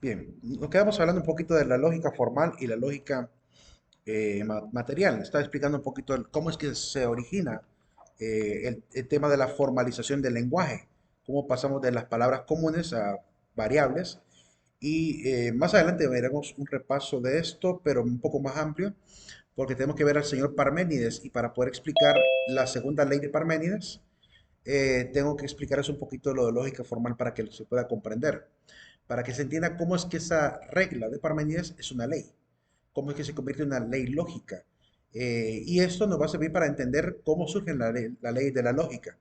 Bien, nos quedamos hablando un poquito de la lógica formal y la lógica material. Estaba explicando un poquito cómo es que se origina el tema de la formalización del lenguaje, cómo pasamos de las palabras comunes a variables. Y más adelante veremos un repaso de esto, pero un poco más amplio, porque tenemos que ver al señor Parménides. Y para poder explicar la segunda ley de Parménides, tengo que explicarles un poquito lo de lógica formal para que se pueda comprender, para que se entienda cómo es que esa regla de Parmenides es una ley, cómo es que se convierte en una ley lógica. Y esto nos va a servir para entender cómo surge la ley de la lógica,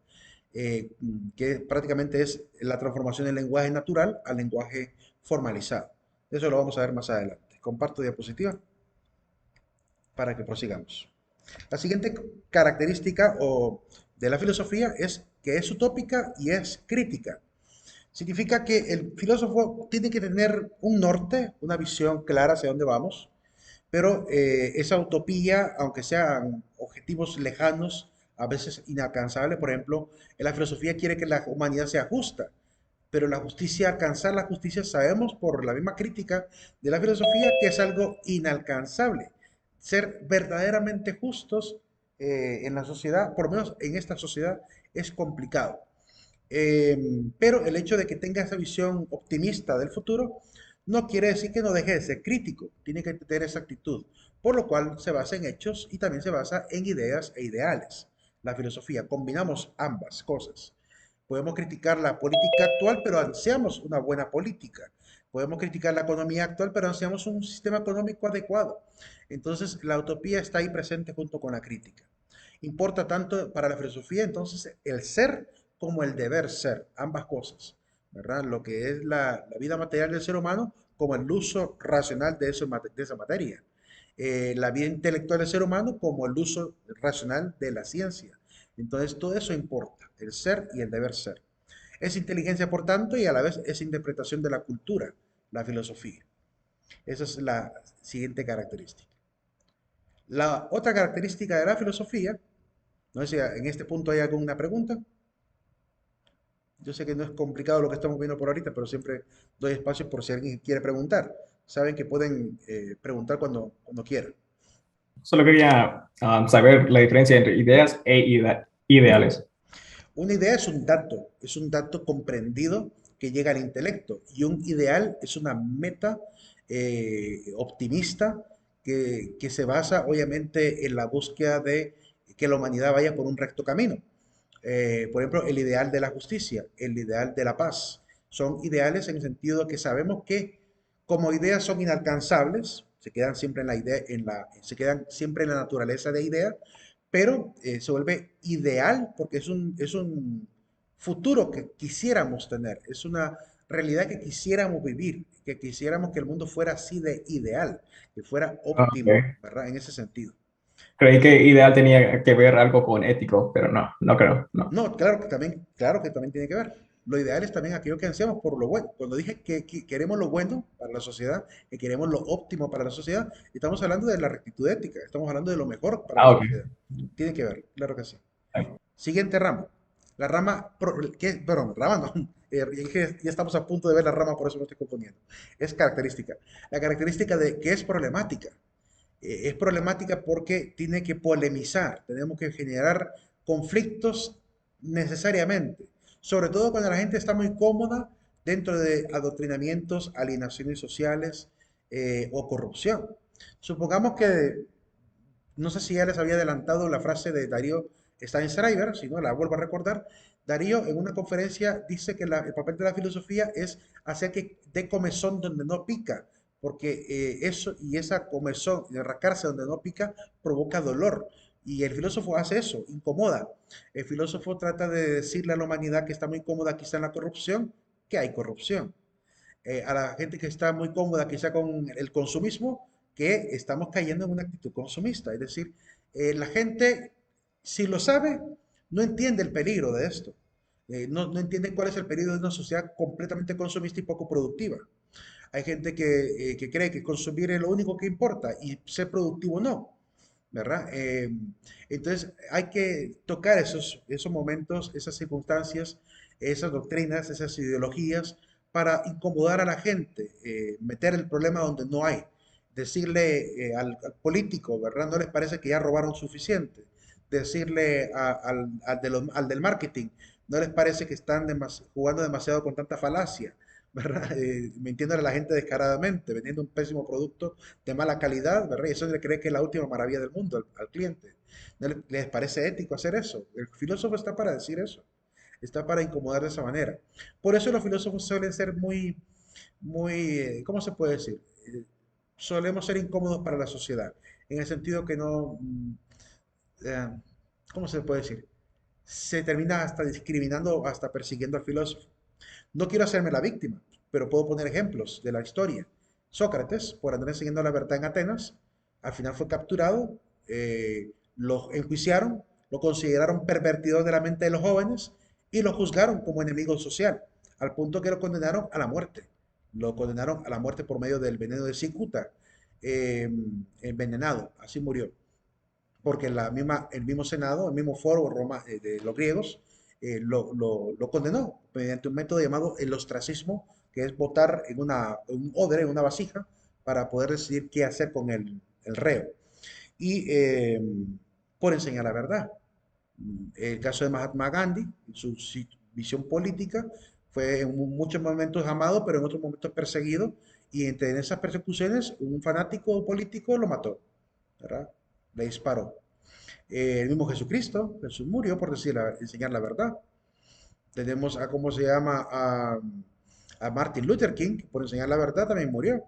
que prácticamente es la transformación del lenguaje natural al lenguaje formalizado. Eso lo vamos a ver más adelante. Comparto diapositiva para que prosigamos. La siguiente característica de la filosofía es que es utópica y es crítica. Significa que el filósofo tiene que tener un norte, una visión clara hacia dónde vamos, pero esa utopía, aunque sean objetivos lejanos, a veces inalcanzables, por ejemplo, en la filosofía quiere que la humanidad sea justa, pero la justicia, alcanzar la justicia, sabemos por la misma crítica de la filosofía que es algo inalcanzable. Ser verdaderamente justos en la sociedad, por lo menos en esta sociedad, es complicado. Eh, pero el hecho de que tenga esa visión optimista del futuro no quiere decir que no deje de ser crítico, tiene que tener esa actitud, por lo cual se basa en hechos y también se basa en ideas e ideales. La filosofía, combinamos ambas cosas. Podemos criticar la política actual, pero ansiamos una buena política. Podemos criticar la economía actual, pero ansiamos un sistema económico adecuado. Entonces, la utopía está ahí presente junto con la crítica. Importa tanto para la filosofía, entonces, el ser como el deber ser, ambas cosas, ¿verdad? Lo que es la vida material del ser humano como el uso racional de esa materia. La vida intelectual del ser humano como el uso racional de la ciencia. Entonces, todo eso importa, el ser y el deber ser. Es inteligencia, por tanto, y a la vez es interpretación de la cultura, la filosofía. Esa es la siguiente característica. La otra característica de la filosofía, no sé si en este punto hay alguna pregunta. Yo sé que no es complicado lo que estamos viendo por ahorita, pero siempre doy espacio por si alguien quiere preguntar. Saben que pueden preguntar cuando quieran. Solo quería saber la diferencia entre ideas e ideales. Una idea es un dato comprendido que llega al intelecto y un ideal es una meta optimista que se basa obviamente en la búsqueda de que la humanidad vaya por un recto camino. Por ejemplo, el ideal de la justicia, el ideal de la paz, son ideales en el sentido de que sabemos que como ideas son inalcanzables, se quedan siempre en la idea, se quedan siempre en la naturaleza de idea, pero se vuelve ideal porque es un futuro que quisiéramos tener, es una realidad que quisiéramos vivir, que quisiéramos que el mundo fuera así de ideal, que fuera óptimo, Okay. ¿verdad? En ese sentido. Creí que ideal tenía que ver algo con ético, pero no, no creo, no. No, claro que también tiene que ver. Lo ideal es también aquello que ansiamos por lo bueno. Cuando dije que queremos lo bueno para la sociedad, que queremos lo óptimo para la sociedad, estamos hablando de la rectitud ética, estamos hablando de lo mejor para la Ah, ok. sociedad. Tiene que ver, claro que sí. Siguiente rama. La rama, perdón, rama no. Ya estamos a punto de ver la rama, por eso me estoy componiendo. Es característica. La característica de que es problemática. Es problemática porque tiene que polemizar, tenemos que generar conflictos necesariamente, sobre todo cuando la gente está muy cómoda dentro de adoctrinamientos, alienaciones sociales o corrupción. Supongamos que, no sé si ya les había adelantado la frase de Darío Steinschreiber, si no la vuelvo a recordar. Darío en una conferencia dice que el papel de la filosofía es hacer que dé comezón donde no pica, porque eso y esa comezón, de rascarse donde no pica, provoca dolor. Y el filósofo hace eso, incomoda. El filósofo trata de decirle a la humanidad que está muy cómoda quizá en la corrupción, que hay corrupción. A la gente que está muy cómoda quizá con el consumismo, que estamos cayendo en una actitud consumista. Es decir, la gente, si lo sabe, no entiende el peligro de esto. No entiende cuál es el peligro de una sociedad completamente consumista y poco productiva. Hay gente que cree que consumir es lo único que importa y ser productivo no, ¿verdad? Entonces hay que tocar esos momentos, esas circunstancias, esas doctrinas, esas ideologías para incomodar a la gente, meter el problema donde no hay, decirle al político, ¿verdad? No les parece que ya robaron suficiente, decirle al del marketing, no les parece que están jugando demasiado con tanta falacia, ¿verdad? Mintiéndole a la gente descaradamente, vendiendo un pésimo producto de mala calidad, ¿verdad? Y eso le cree que es la última maravilla del mundo al cliente. ¿No les parece ético hacer eso? El filósofo está para decir eso, está para incomodar de esa manera. Por eso los filósofos suelen ser ¿cómo se puede decir? Solemos ser incómodos para la sociedad, en el sentido que no, eh, ¿cómo se puede decir? Se termina hasta discriminando, hasta persiguiendo al filósofo. No quiero hacerme la víctima, pero puedo poner ejemplos de la historia. Sócrates, por andar enseñando la verdad en Atenas, al final fue capturado, lo enjuiciaron, lo consideraron pervertidor de la mente de los jóvenes y lo juzgaron como enemigo social, al punto que lo condenaron a la muerte. Lo condenaron a la muerte por medio del veneno de cicuta, eh, envenenado, así murió porque el mismo Senado, el mismo foro de los griegos, lo condenó mediante un método llamado el ostracismo, que es votar en un odre, en una vasija, para poder decidir qué hacer con el reo. Y por enseñar la verdad. El caso de Mahatma Gandhi, su visión política, fue en muchos momentos amado, pero en otros momentos perseguido, y entre esas persecuciones, un fanático político lo mató, ¿verdad? Le disparó. El mismo Jesucristo, Jesús murió por enseñar la verdad. Tenemos a, ¿cómo se llama? A Martin Luther King, que por enseñar la verdad también murió.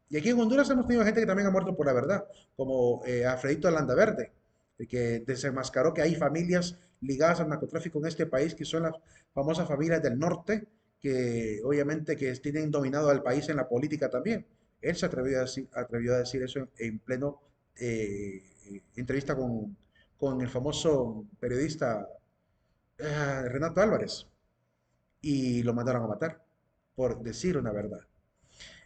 Y aquí en Honduras hemos tenido gente que también ha muerto por la verdad, como Alfredito Landaverde, el que desenmascaró que hay familias ligadas al narcotráfico en este país, que son las famosas familias del norte, que obviamente que tienen dominado al país en la política también. Él se atrevió a decir eso en pleno entrevista con el famoso periodista Renato Álvarez y lo mandaron a matar por decir una verdad.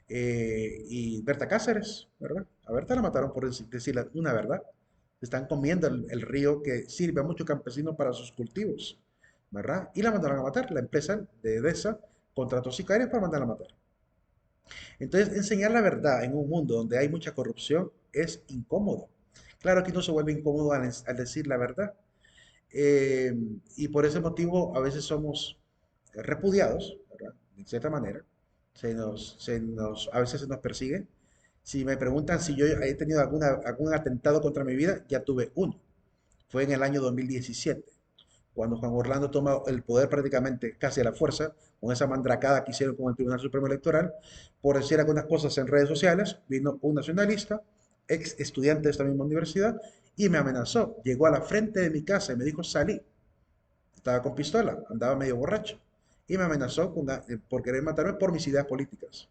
Y Berta Cáceres, ¿verdad? A Berta la mataron por decir una verdad. Están comiendo el río que sirve a muchos campesinos para sus cultivos, ¿verdad? Y la mandaron a matar. La empresa de EDESA contrató sicarios para mandarla a matar. Entonces, enseñar la verdad en un mundo donde hay mucha corrupción es incómodo. Claro que no se vuelve incómodo al decir la verdad. Eh, y por ese motivo a veces somos repudiados, ¿verdad? De cierta manera. A veces se nos persigue. Si me preguntan si yo he tenido algún atentado contra mi vida, ya tuve uno. Fue en el año 2017, cuando Juan Orlando toma el poder prácticamente casi a la fuerza, con esa mandracada que hicieron con el Tribunal Supremo Electoral, por decir algunas cosas en redes sociales, vino un nacionalista, ex estudiante de esta misma universidad, y me amenazó. Llegó a la frente de mi casa y me dijo, salí. Estaba con pistola, andaba medio borracho. Y me amenazó por querer matarme por mis ideas políticas,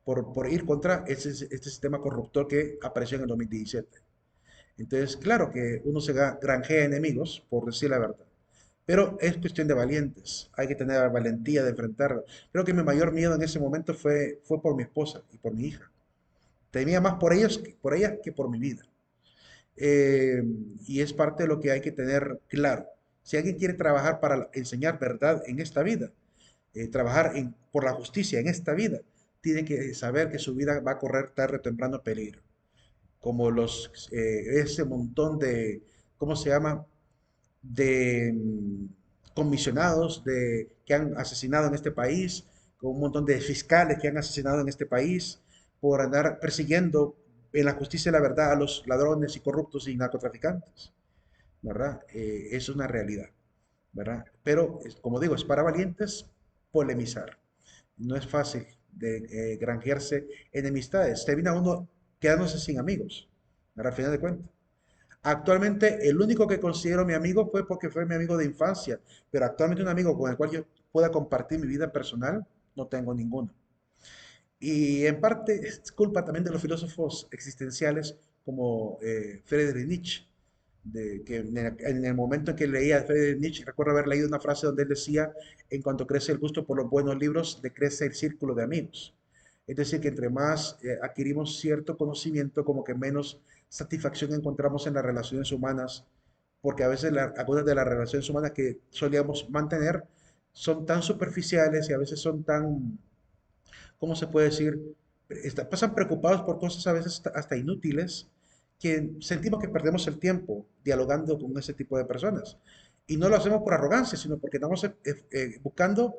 por ir contra este sistema corruptor que apareció en el 2017. Entonces, claro que uno se granjea enemigos, por decir la verdad. Pero es cuestión de valientes. Hay que tener valentía de enfrentarlo. Creo que mi mayor miedo en ese momento fue por mi esposa y por mi hija. Temía más por ellas que por mi vida. Eh, y es parte de lo que hay que tener claro. Si alguien quiere trabajar para enseñar verdad en esta vida, por la justicia en esta vida, tiene que saber que su vida va a correr tarde o temprano peligro. Como ese montón de, ¿cómo se llama? De comisionados que han asesinado en este país, con un montón de fiscales que han asesinado en este país por andar persiguiendo en la justicia y la verdad a los ladrones y corruptos y narcotraficantes, ¿verdad? Es una realidad, ¿verdad? Pero, como digo, es para valientes polemizar. No es fácil de granjearse enemistades. Termina uno quedándose sin amigos, ¿verdad? Al final de cuentas. Actualmente, el único que considero mi amigo fue porque fue mi amigo de infancia, pero actualmente un amigo con el cual yo pueda compartir mi vida personal, no tengo ninguno. Y en parte es culpa también de los filósofos existenciales como Friedrich Nietzsche, que en el momento en que leía a Friedrich Nietzsche, recuerdo haber leído una frase donde él decía, en cuanto crece el gusto por los buenos libros, decrece el círculo de amigos. Es decir, que entre más adquirimos cierto conocimiento, como que menos satisfacción encontramos en las relaciones humanas, porque a veces algunas de las relaciones humanas que solíamos mantener son tan superficiales y a veces son tan ¿cómo se puede decir? Pasan preocupados por cosas a veces hasta inútiles, que sentimos que perdemos el tiempo dialogando con ese tipo de personas. Y no lo hacemos por arrogancia, sino porque estamos buscando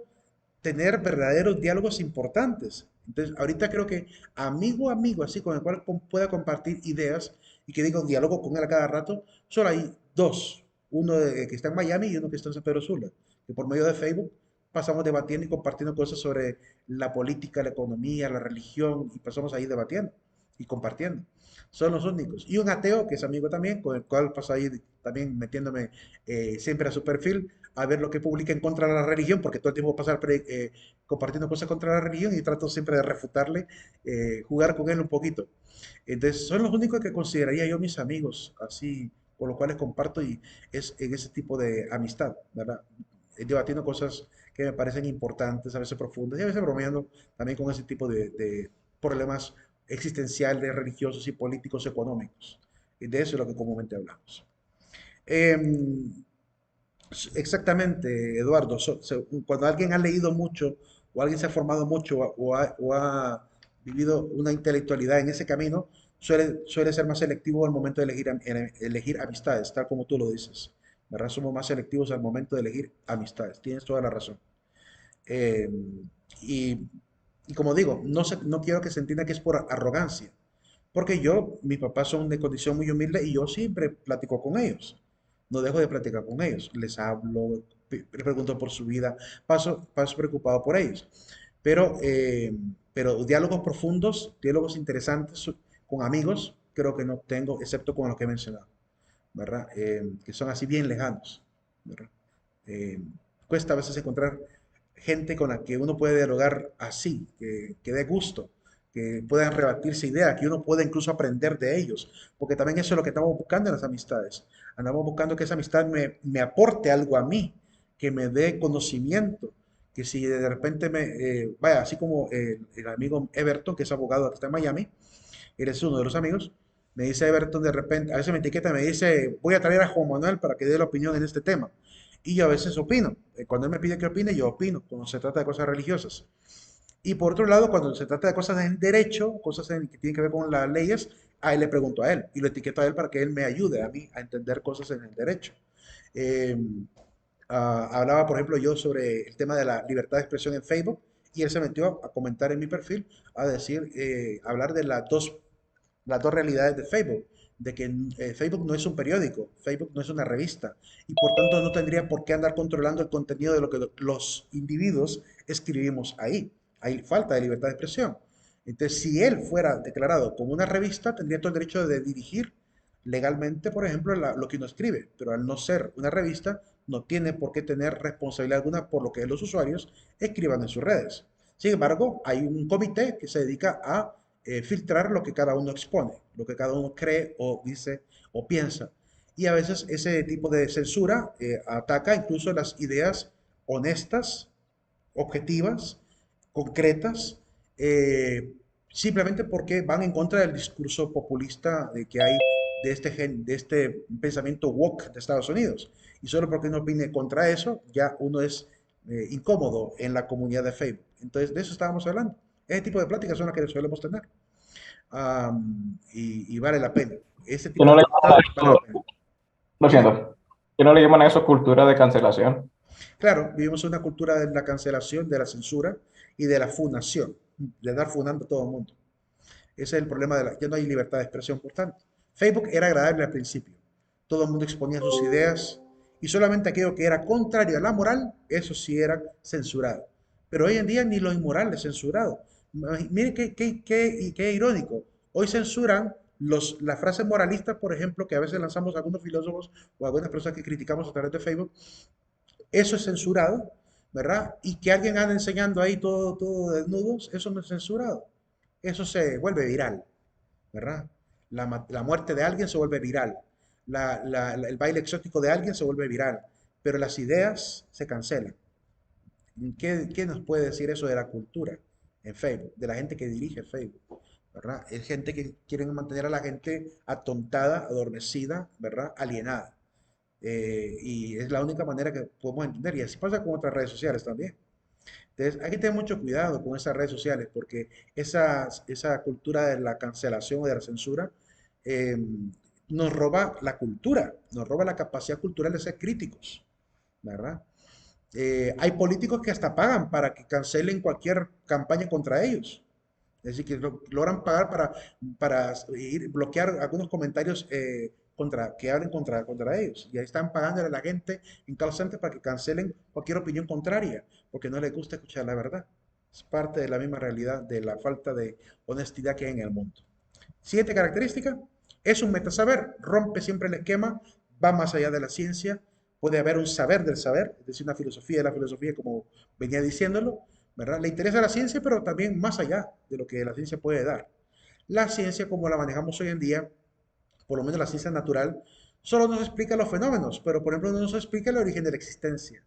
tener verdaderos diálogos importantes. Entonces, ahorita creo que amigo, amigo, así con el cual pueda compartir ideas y que digo diálogo con él a cada rato, solo hay dos. Uno que está en Miami y uno que está en San Pedro Sula, que por medio de Facebook pasamos debatiendo y compartiendo cosas sobre la política, la economía, la religión, y pasamos ahí debatiendo y compartiendo. Son los únicos. Y un ateo, que es amigo también, con el cual paso ahí también metiéndome siempre a su perfil, a ver lo que publica en contra de la religión, porque todo el tiempo pasar compartiendo cosas contra la religión y trato siempre de refutarle, jugar con él un poquito. Entonces, son los únicos que consideraría yo mis amigos, así, con los cuales comparto y es en ese tipo de amistad, ¿verdad? Debatiendo cosas que me parecen importantes, a veces profundas, y a veces bromeando también con ese tipo de problemas existenciales, religiosos y políticos económicos. Y de eso es lo que comúnmente hablamos. Em, Exactamente, Eduardo. Cuando alguien ha leído mucho o alguien se ha formado mucho o ha vivido una intelectualidad en ese camino, suele ser más selectivo al momento de elegir amistades, tal como tú lo dices. ¿Verdad? Somos más selectivos al momento de elegir amistades. Tienes toda la razón. Eh, y, y como digo, no quiero que se entienda que es por arrogancia, porque mis papás son de condición muy humilde y yo siempre platico con ellos. No dejo de platicar con ellos. Les hablo, les pregunto por su vida, paso preocupado por ellos. Pero, eh, pero diálogos profundos, diálogos interesantes con amigos, creo que no tengo, excepto con los que he mencionado, ¿verdad? Que son así bien lejanos, ¿verdad? Eh, Cuesta a veces encontrar gente con la que uno puede dialogar así, que dé gusto, que puedan rebatirse ideas, que uno pueda incluso aprender de ellos, porque también eso es lo que estamos buscando en las amistades. Andamos buscando que esa amistad me aporte algo a mí, que me dé conocimiento, que si de repente vaya, así como el amigo Everton, que es abogado que está en Miami, eres uno de los amigos, me dice Everton de repente, a veces me etiqueta, me dice, voy a traer a Juan Manuel para que dé la opinión en este tema. Y yo a veces opino. Cuando él me pide que opine, yo opino, cuando se trata de cosas religiosas. Y por otro lado, cuando se trata de cosas en derecho, que tienen que ver con las leyes, a él le pregunto a él y lo etiqueto a él para que él me ayude a mí a entender cosas en el derecho. Eh, Hablaba, por ejemplo, yo sobre el tema de la libertad de expresión en Facebook y él se metió a comentar en mi perfil, a decir, hablar de las dos realidades de Facebook, de que Facebook no es un periódico, Facebook no es una revista y por tanto no tendría por qué andar controlando el contenido de lo que los individuos escribimos ahí. Hay falta de libertad de expresión. Entonces, si él fuera declarado como una revista, tendría todo el derecho de dirigir legalmente, por ejemplo, lo que uno escribe, pero al no ser una revista, no tiene por qué tener responsabilidad alguna por lo que los usuarios escriban en sus redes. Sin embargo, hay un comité que se dedica a filtrar lo que cada uno expone, lo que cada uno cree o dice o piensa. Y a veces ese tipo de censura ataca incluso las ideas honestas, objetivas, concretas, simplemente porque van en contra del discurso populista que hay de este pensamiento woke de Estados Unidos. Y solo porque uno opine contra eso, ya uno es incómodo en la comunidad de Facebook. Entonces, de eso estábamos hablando. Ese tipo de pláticas son las que solemos tener. Y vale la pena. Ese Que tipo no de le llaman amistad a vale la eso, pena. lo Dime. siento, que no le llaman a eso cultura de cancelación. Claro, vivimos una cultura de la cancelación, de la censura y de la funación, de andar funando a todo el mundo. Ese es el problema ya no hay libertad de expresión, por tanto. Facebook era agradable al principio. Todo el mundo exponía sus ideas y solamente aquello que era contrario a la moral, eso sí era censurado. Pero hoy en día ni lo inmoral es censurado. Mire qué irónico. Hoy censuran las frases moralistas, por ejemplo, que a veces lanzamos algunos filósofos o algunas personas que criticamos a través de Facebook. Eso es censurado, ¿verdad? Y que alguien anda enseñando ahí todo desnudos, eso no es censurado. Eso se vuelve viral, ¿verdad? La muerte de alguien se vuelve viral. El baile exótico de alguien se vuelve viral. Pero las ideas se cancelan. ¿Qué nos puede decir eso de la cultura en Facebook? De la gente que dirige Facebook, ¿verdad? Es gente que quiere mantener a la gente atontada, adormecida, ¿verdad? Alienada. Y es la única manera que podemos entender. Y así pasa con otras redes sociales también. Entonces, hay que tener mucho cuidado con esas redes sociales porque esa cultura de la cancelación o de la censura eh, nos roba la cultura, nos roba la capacidad cultural de ser críticos, ¿verdad? Hay políticos que hasta pagan para que cancelen cualquier campaña contra ellos. Es decir, que logran pagar para ir bloquear algunos comentarios que hablen contra ellos. Y ahí están pagándole a la gente en call center para que cancelen cualquier opinión contraria, porque no les gusta escuchar la verdad. Es parte de la misma realidad de la falta de honestidad que hay en el mundo. Siguiente característica, es un metasaber, rompe siempre el esquema, va más allá de la ciencia, puede haber un saber del saber, es decir, una filosofía de la filosofía, como venía diciéndolo, ¿verdad? Le interesa la ciencia, pero también más allá de lo que la ciencia puede dar. La ciencia, como la manejamos hoy en día, por lo menos la ciencia natural, solo nos explica los fenómenos, pero por ejemplo no nos explica el origen de la existencia.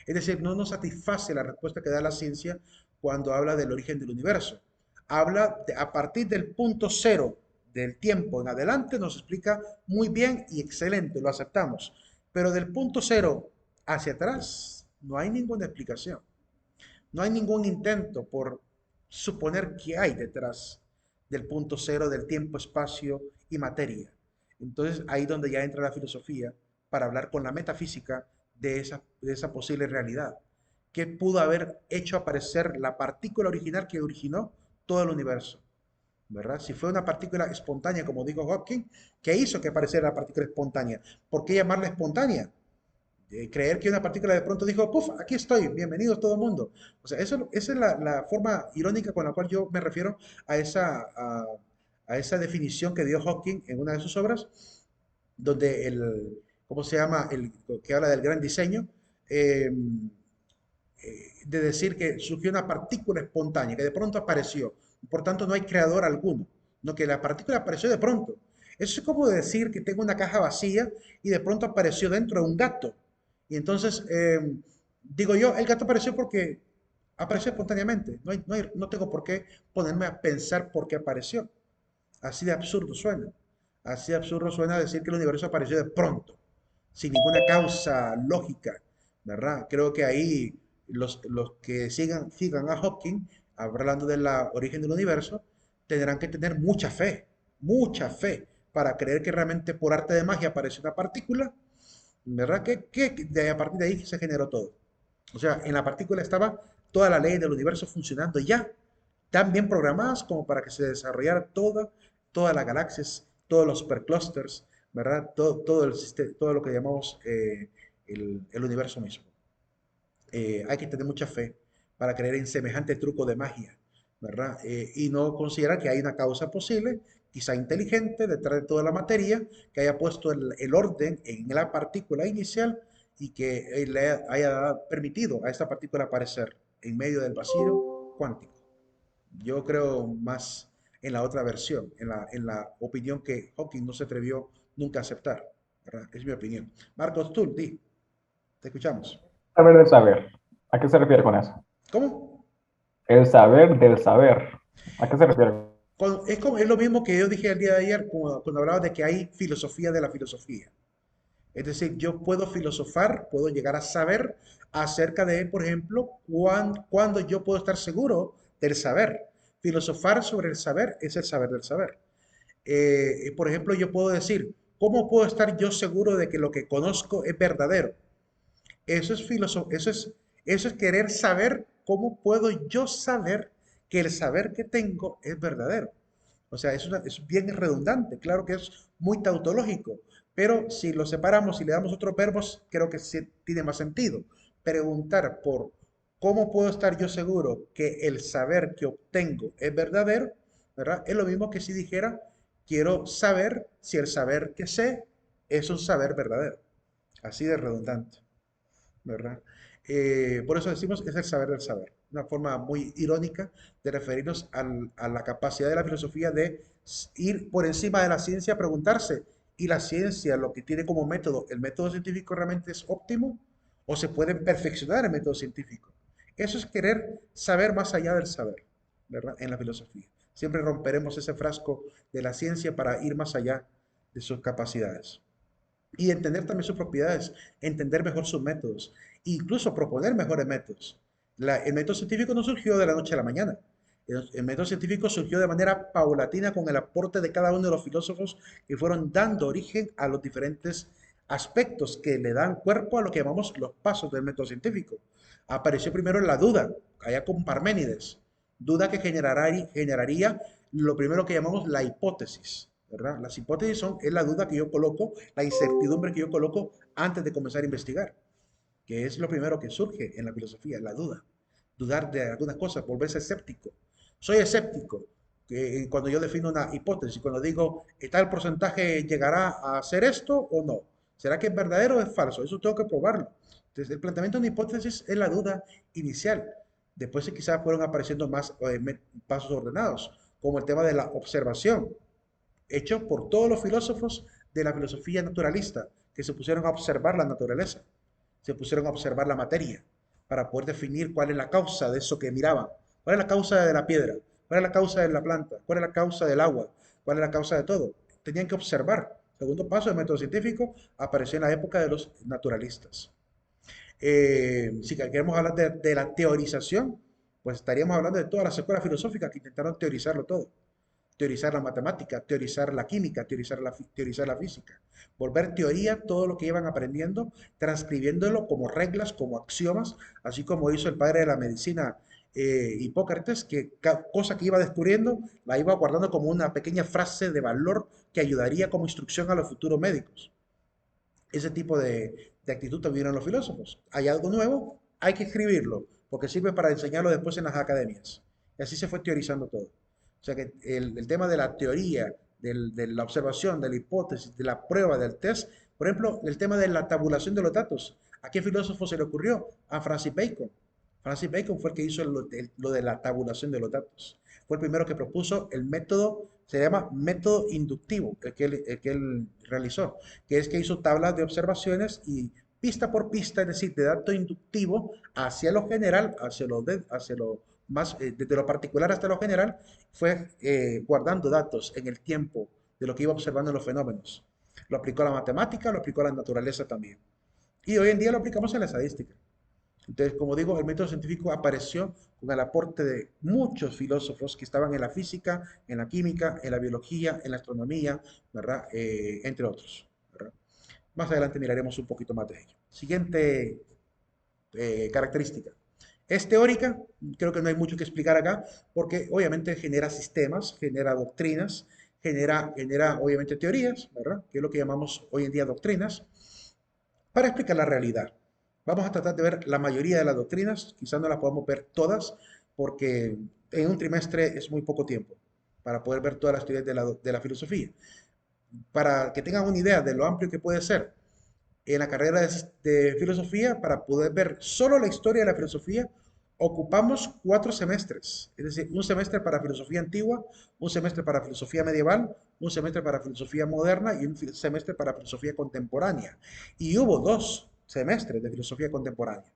Es decir, no nos satisface la respuesta que da la ciencia cuando habla del origen del universo. Habla a partir del punto cero del tiempo en adelante, nos explica muy bien y excelente, lo aceptamos. Pero del punto cero hacia atrás no hay ninguna explicación. No hay ningún intento por suponer qué hay detrás del punto cero del tiempo, espacio y materia. Entonces ahí donde ya entra la filosofía para hablar con la metafísica de esa posible realidad. ¿Qué pudo haber hecho aparecer la partícula original que originó todo el universo? ¿Verdad? Si fue una partícula espontánea, como dijo Hawking, ¿qué hizo que apareciera la partícula espontánea? ¿Por qué llamarla espontánea? Creer que una partícula de pronto dijo, puff, aquí estoy, bienvenidos todo el mundo. O sea, esa es la forma irónica con la cual yo me refiero a esa definición que dio Hawking en una de sus obras, donde ¿cómo se llama? Que habla del gran diseño, eh, de decir que surgió una partícula espontánea, que de pronto apareció. Por tanto, no hay creador alguno, no que la partícula apareció de pronto. Eso es como decir que tengo una caja vacía y de pronto apareció dentro de un gato. Y entonces, digo yo, el gato apareció porque apareció espontáneamente. No tengo por qué ponerme a pensar por qué apareció. Así de absurdo suena. Así de absurdo suena decir que el universo apareció de pronto, sin ninguna causa lógica, ¿verdad? Creo que ahí los que sigan a Hawking, hablando del origen del universo, tendrán que tener mucha fe, para creer que realmente por arte de magia apareció una partícula, ¿verdad? A partir de ahí se generó todo. O sea, en la partícula estaba toda la ley del universo funcionando ya, tan bien programadas como para que se desarrollara todas las galaxias, todos los superclusters, ¿verdad? Todo lo que llamamos el universo mismo. Hay que tener mucha fe para creer en semejante truco de magia, ¿verdad? Y no considerar que hay una causa posible, quizá inteligente, detrás de toda la materia, que haya puesto el orden en la partícula inicial y que le haya permitido a esta partícula aparecer en medio del vacío cuántico. Yo creo más en la otra versión, en la opinión que Hawking no se atrevió nunca a aceptar, ¿verdad? Es mi opinión. Marcos, tú, te escuchamos. Saber del saber. ¿A qué se refiere con eso? ¿Cómo? El saber del saber. ¿A qué se refiere? Es lo mismo que yo dije el día de ayer cuando hablaba de que hay filosofía de la filosofía. Es decir, yo puedo filosofar, puedo llegar a saber acerca de, por ejemplo, cuándo yo puedo estar seguro del saber. Filosofar sobre el saber es el saber del saber. Por ejemplo, yo puedo decir, ¿cómo puedo estar yo seguro de que lo que conozco es verdadero? Eso es querer saber cómo puedo yo saber que el saber que tengo es verdadero. O sea, es bien redundante, claro que es muy tautológico, pero si lo separamos y le damos otros verbos, creo que sí tiene más sentido. Preguntar por cómo puedo estar yo seguro que el saber que obtengo es verdadero, ¿verdad? Es lo mismo que si dijera, quiero saber si el saber que sé es un saber verdadero. Así de redundante. ¿Verdad? Por eso decimos que es el saber del saber, una forma muy irónica de referirnos a la capacidad de la filosofía de ir por encima de la ciencia a preguntarse, ¿y la ciencia lo que tiene como método, el método científico realmente es óptimo? ¿O se puede perfeccionar el método científico? Eso es querer saber más allá del saber, ¿verdad? En la filosofía. Siempre romperemos ese frasco de la ciencia para ir más allá de sus capacidades y entender también sus propiedades, entender mejor sus métodos, incluso proponer mejores métodos. El método científico no surgió de la noche a la mañana. El método científico surgió de manera paulatina con el aporte de cada uno de los filósofos que fueron dando origen a los diferentes aspectos que le dan cuerpo a lo que llamamos los pasos del método científico. Apareció primero la duda, allá con Parménides, duda que generaría lo primero que llamamos la hipótesis, ¿verdad? Las hipótesis es la duda que yo coloco, la incertidumbre que yo coloco antes de comenzar a investigar, que es lo primero que surge en la filosofía, la duda. Dudar de algunas cosas, volverse escéptico. Soy escéptico cuando yo defino una hipótesis, cuando digo, ¿tal porcentaje llegará a ser esto o no? ¿Será que es verdadero o es falso? Eso tengo que probarlo. Entonces, el planteamiento de una hipótesis es la duda inicial. Después quizás fueron apareciendo más pasos ordenados, como el tema de la observación, hecho por todos los filósofos de la filosofía naturalista, que se pusieron a observar la naturaleza, se pusieron a observar la materia, para poder definir cuál es la causa de eso que miraban, cuál es la causa de la piedra, cuál es la causa de la planta, cuál es la causa del agua, cuál es la causa de todo. Tenían que observar. Segundo paso del método científico apareció en la época de los naturalistas. Si queremos hablar de la teorización, pues estaríamos hablando de todas las escuelas filosóficas que intentaron teorizarlo todo, teorizar la matemática, teorizar la química, teorizar la física, volver teoría todo lo que iban aprendiendo, transcribiéndolo como reglas, como axiomas, así como hizo el padre de la medicina Hipócrates, que cada cosa que iba descubriendo la iba guardando como una pequeña frase de valor que ayudaría como instrucción a los futuros médicos. Ese tipo de actitud tuvieron los filósofos. Hay algo nuevo, hay que escribirlo, porque sirve para enseñarlo después en las academias. Y así se fue teorizando todo. O sea que el tema de la teoría, de la observación, de la hipótesis, de la prueba, del test, por ejemplo, el tema de la tabulación de los datos. ¿A qué filósofo se le ocurrió? A Francis Bacon. Francis Bacon fue el que hizo lo de la tabulación de los datos. Fue el primero que propuso el método, se llama método inductivo, el que él realizó, que es que hizo tablas de observaciones y pista por pista, es decir, de dato inductivo hacia lo general, hacia lo más, desde lo particular hasta lo general, fue guardando datos en el tiempo de lo que iba observando en los fenómenos. Lo aplicó a la matemática, lo aplicó a la naturaleza también. Y hoy en día lo aplicamos en la estadística. Entonces, como digo, el método científico apareció con el aporte de muchos filósofos que estaban en la física, en la química, en la biología, en la astronomía, ¿verdad? Entre otros, ¿verdad? Más adelante miraremos un poquito más de ello. Siguiente característica. Es teórica, creo que no hay mucho que explicar acá, porque obviamente genera sistemas, genera doctrinas, genera obviamente teorías, ¿verdad? Que es lo que llamamos hoy en día doctrinas, para explicar la realidad. Vamos a tratar de ver la mayoría de las doctrinas, quizás no las podamos ver todas, porque en un trimestre es muy poco tiempo para poder ver todas las teorías de la filosofía. Para que tengan una idea de lo amplio que puede ser, en la carrera de filosofía, para poder ver solo la historia de la filosofía, ocupamos 4 semestres, es decir, un semestre para filosofía antigua, un semestre para filosofía medieval, un semestre para filosofía moderna y un semestre para filosofía contemporánea. Y hubo 2 semestres de filosofía contemporánea,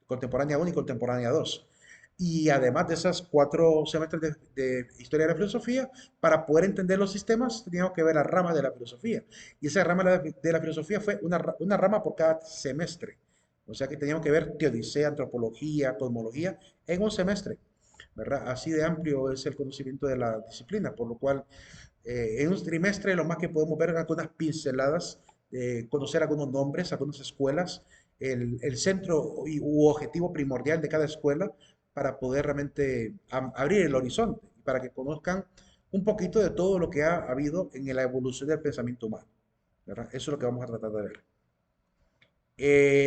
contemporánea 1 y contemporánea 2. Y además de esas 4 semestres de historia de la filosofía, para poder entender los sistemas, teníamos que ver la rama de la filosofía. Y esa rama de la filosofía fue una rama por cada semestre. O sea que teníamos que ver teodicea, antropología, cosmología en un semestre, ¿verdad? Así de amplio es el conocimiento de la disciplina, por lo cual en un trimestre lo más que podemos ver es algunas pinceladas, conocer algunos nombres, algunas escuelas, el centro u objetivo primordial de cada escuela para poder realmente abrir el horizonte y para que conozcan un poquito de todo lo que ha habido en la evolución del pensamiento humano, ¿verdad? Eso es lo que vamos a tratar de ver.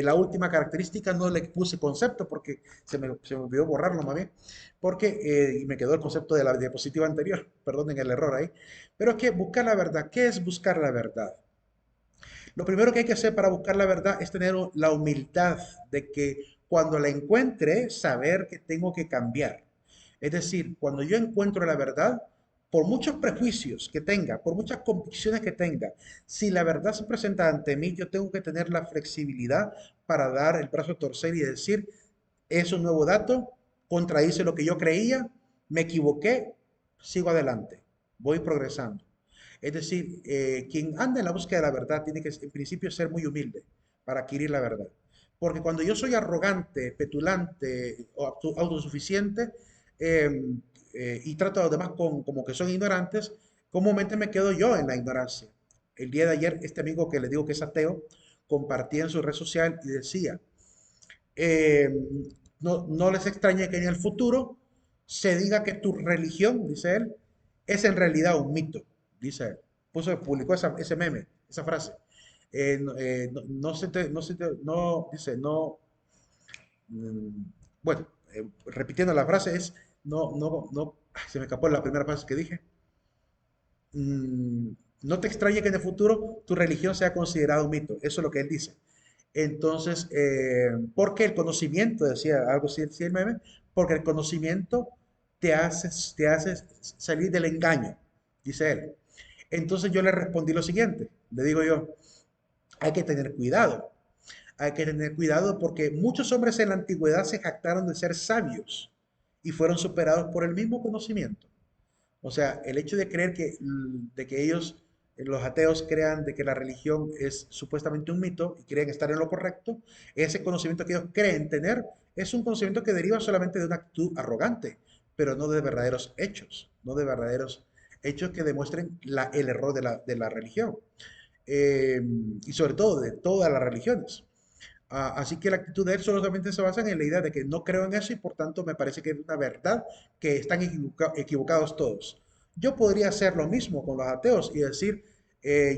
La última característica no le puse concepto porque se me olvidó borrarlo más bien, porque, y me quedó el concepto de la diapositiva anterior, perdonen el error ahí, pero es que buscar la verdad, ¿qué es buscar la verdad? Lo primero que hay que hacer para buscar la verdad es tener la humildad de que cuando la encuentre, saber que tengo que cambiar. Es decir, cuando yo encuentro la verdad, por muchos prejuicios que tenga, por muchas convicciones que tenga, si la verdad se presenta ante mí, yo tengo que tener la flexibilidad para dar el brazo a torcer y decir, es un nuevo dato, contradice lo que yo creía, me equivoqué, sigo adelante, voy progresando. Es decir, quien anda en la búsqueda de la verdad tiene que, en principio, ser muy humilde para adquirir la verdad. Porque cuando yo soy arrogante, petulante o autosuficiente eh, y trato a los demás como que son ignorantes, comúnmente me quedo yo en la ignorancia. El día de ayer, este amigo que le digo que es ateo, compartía en su red social y decía, eh, no les extrañe que en el futuro se diga que tu religión, dice él, es en realidad un mito, dice él. Publicó ese meme, esa frase. No, dice, no, mm, bueno, repitiendo la frase es, ay, se me escapó la primera frase que dije. Mm, no te extrañe que en el futuro tu religión sea considerada un mito, eso es lo que él dice. Entonces, porque el conocimiento, decía algo así, decía el meme, porque el conocimiento te hace salir del engaño, dice él. Entonces yo le respondí lo siguiente, le digo yo, hay que tener cuidado, hay que tener cuidado porque muchos hombres en la antigüedad se jactaron de ser sabios y fueron superados por el mismo conocimiento. O sea, el hecho de creer de que ellos, los ateos, crean de que la religión es supuestamente un mito y creen estar en lo correcto, ese conocimiento que ellos creen tener es un conocimiento que deriva solamente de una actitud arrogante, pero no de verdaderos hechos, no de verdaderos hechos que demuestren el error de la religión. Eh, y sobre todo de todas las religiones. Así que la actitud de él solamente se basa en la idea de que no creo en eso y por tanto me parece que es una verdad que están equivocados todos. Yo podría hacer lo mismo con los ateos y decir,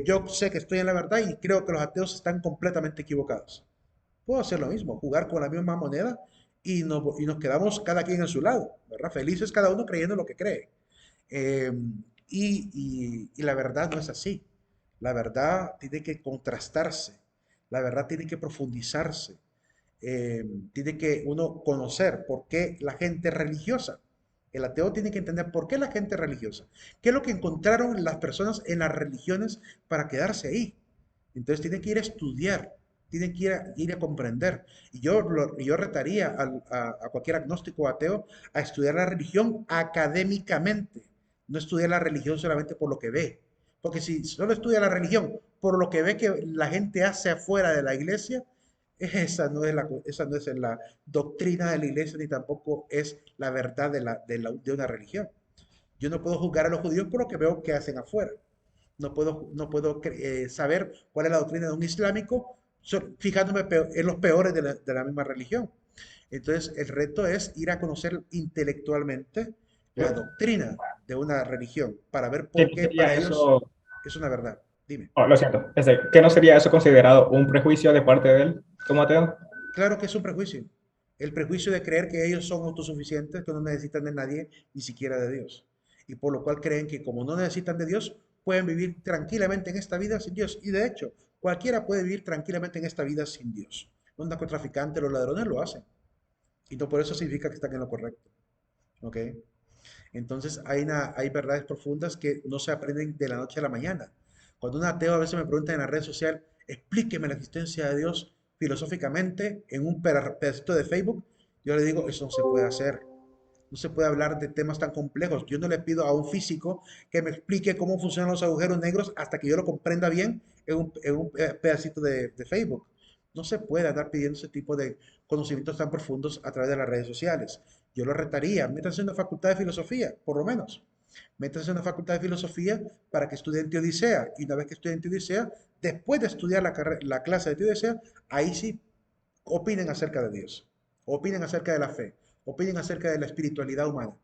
yo sé que estoy en la verdad y creo que los ateos están completamente equivocados. Puedo hacer lo mismo, jugar con la misma moneda y nos quedamos cada quien en su lado, ¿verdad? Felices cada uno creyendo lo que cree. Eh, y la verdad no es así. La verdad tiene que contrastarse, la verdad tiene que profundizarse, tiene que uno conocer por qué la gente religiosa. El ateo tiene que entender por qué la gente religiosa. ¿Qué es lo que encontraron las personas en las religiones para quedarse ahí? Entonces tiene que ir a estudiar, tiene que ir a comprender. Y yo retaría a cualquier agnóstico o ateo a estudiar la religión académicamente, no estudiar la religión solamente por lo que ve. Porque si solo estudia la religión por lo que ve que la gente hace afuera de la iglesia, esa no es la doctrina de la iglesia ni tampoco es la verdad de una religión. Yo no puedo juzgar a los judíos por lo que veo que hacen afuera. No puedo saber cuál es la doctrina de un islámico fijándome en los peores de la misma religión. Entonces, el reto es ir a conocer intelectualmente la doctrina de una religión para ver ¿Qué por no qué sería para ellos eso? es una verdad. Dime. Oh, lo siento, ¿qué no sería eso considerado un prejuicio de parte de él como ateo? Claro que es un prejuicio. El prejuicio de creer que ellos son autosuficientes, que no necesitan de nadie, ni siquiera de Dios. Y por lo cual creen que como no necesitan de Dios, pueden vivir tranquilamente en esta vida sin Dios. Y de hecho, cualquiera puede vivir tranquilamente en esta vida sin Dios. Los narcotraficantes, los ladrones lo hacen. Y no por eso significa que están en lo correcto. ¿Ok? Entonces hay verdades profundas que no se aprenden de la noche a la mañana. Cuando un ateo a veces me pregunta en la red social, explíqueme la existencia de Dios filosóficamente en un pedacito de Facebook, yo le digo, eso no se puede hacer. No se puede hablar de temas tan complejos. Yo no le pido a un físico que me explique cómo funcionan los agujeros negros hasta que yo lo comprenda bien en un pedacito de Facebook. No se puede andar pidiendo ese tipo de conocimientos tan profundos a través de las redes sociales. Yo lo retaría, métase en una facultad de filosofía, por lo menos. Métase en una facultad de filosofía para que estudie en Teodicea. Y una vez que estudie en Teodicea, después de estudiar la clase de Teodicea, ahí sí opinen acerca de Dios, opinen acerca de la fe, opinen acerca de la espiritualidad humana.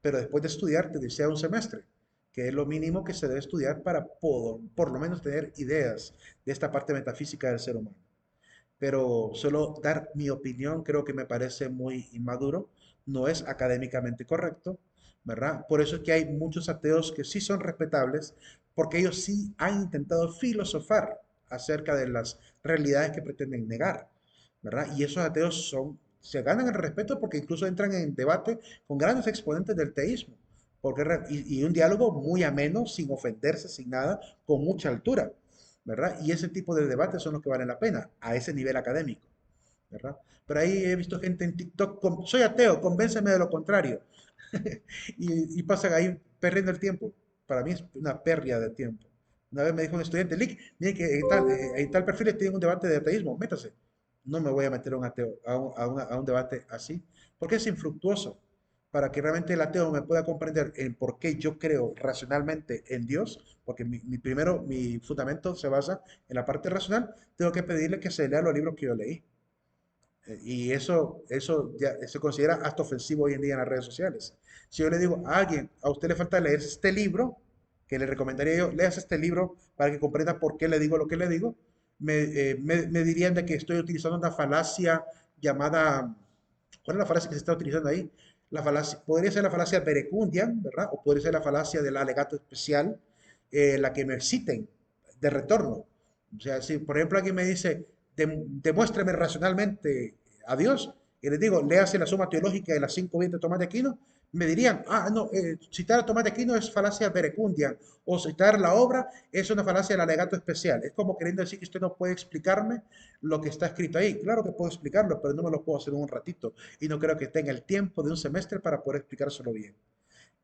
Pero después de estudiar, Teodicea un semestre, que es lo mínimo que se debe estudiar para por lo menos tener ideas de esta parte metafísica del ser humano. Pero solo dar mi opinión creo que me parece muy inmaduro, no es académicamente correcto, ¿verdad? Por eso es que hay muchos ateos que sí son respetables, porque ellos sí han intentado filosofar acerca de las realidades que pretenden negar, ¿verdad? Y esos ateos se ganan el respeto porque incluso entran en debate con grandes exponentes del teísmo, y un diálogo muy ameno, sin ofenderse, sin nada, con mucha altura. ¿Verdad? Y ese tipo de debates son los que valen la pena a ese nivel académico, ¿verdad? Pero ahí he visto gente en TikTok, soy ateo, convénceme de lo contrario. y pasan ahí perdiendo el tiempo. Para mí es una pérdida de tiempo. Una vez me dijo un estudiante, Lick, mire que en tal perfil tienen un debate de ateísmo, métase. No me voy a meter a un ateo, a un debate así, porque es infructuoso. Para que realmente el ateo me pueda comprender el por qué yo creo racionalmente en Dios, porque primero mi fundamento se basa en la parte racional, tengo que pedirle que se lea los libros que yo leí. Y eso ya se considera hasta ofensivo hoy en día en las redes sociales. Si yo le digo a alguien, a usted le falta leer este libro, que le recomendaría yo, leas este libro para que comprenda por qué le digo lo que le digo, me dirían de que estoy utilizando una falacia llamada, ¿cuál es la falacia que se está utilizando ahí? La falacia, podría ser la falacia verecundiam, ¿verdad? O podría ser la falacia del alegato especial, la que me citen de retorno. O sea, si por ejemplo alguien me dice, demuéstreme racionalmente a Dios, y les digo, léase la suma teológica de las 5 vidas de Tomás de Aquino, me dirían, ah, no, citar a Tomás de Aquino es falacia verecundia, o citar la obra es una falacia del alegato especial. Es como queriendo decir que usted no puede explicarme lo que está escrito ahí. Claro que puedo explicarlo, pero no me lo puedo hacer en un ratito, y no creo que tenga el tiempo de un semestre para poder explicárselo bien.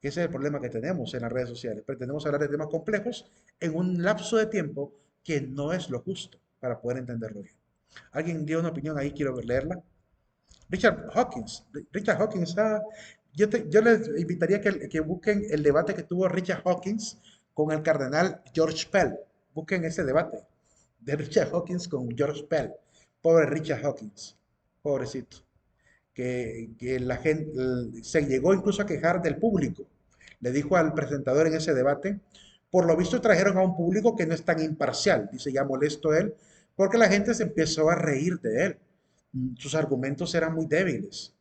Ese es el problema que tenemos en las redes sociales. Pretendemos hablar de temas complejos en un lapso de tiempo que no es lo justo para poder entenderlo bien. ¿Alguien dio una opinión ahí? Quiero leerla. Richard Hawkins. Richard Hawkins, yo les invitaría que busquen el debate que tuvo Richard Hawkins con el cardenal George Pell. Busquen ese debate de Richard Hawkins con George Pell. Pobre Richard Hawkins. Pobrecito. Que la gente se llegó incluso a quejar del público. Le dijo al presentador en ese debate, por lo visto trajeron a un público que no es tan imparcial, dice ya molesto él, porque la gente se empezó a reír de él. Sus argumentos eran muy débiles.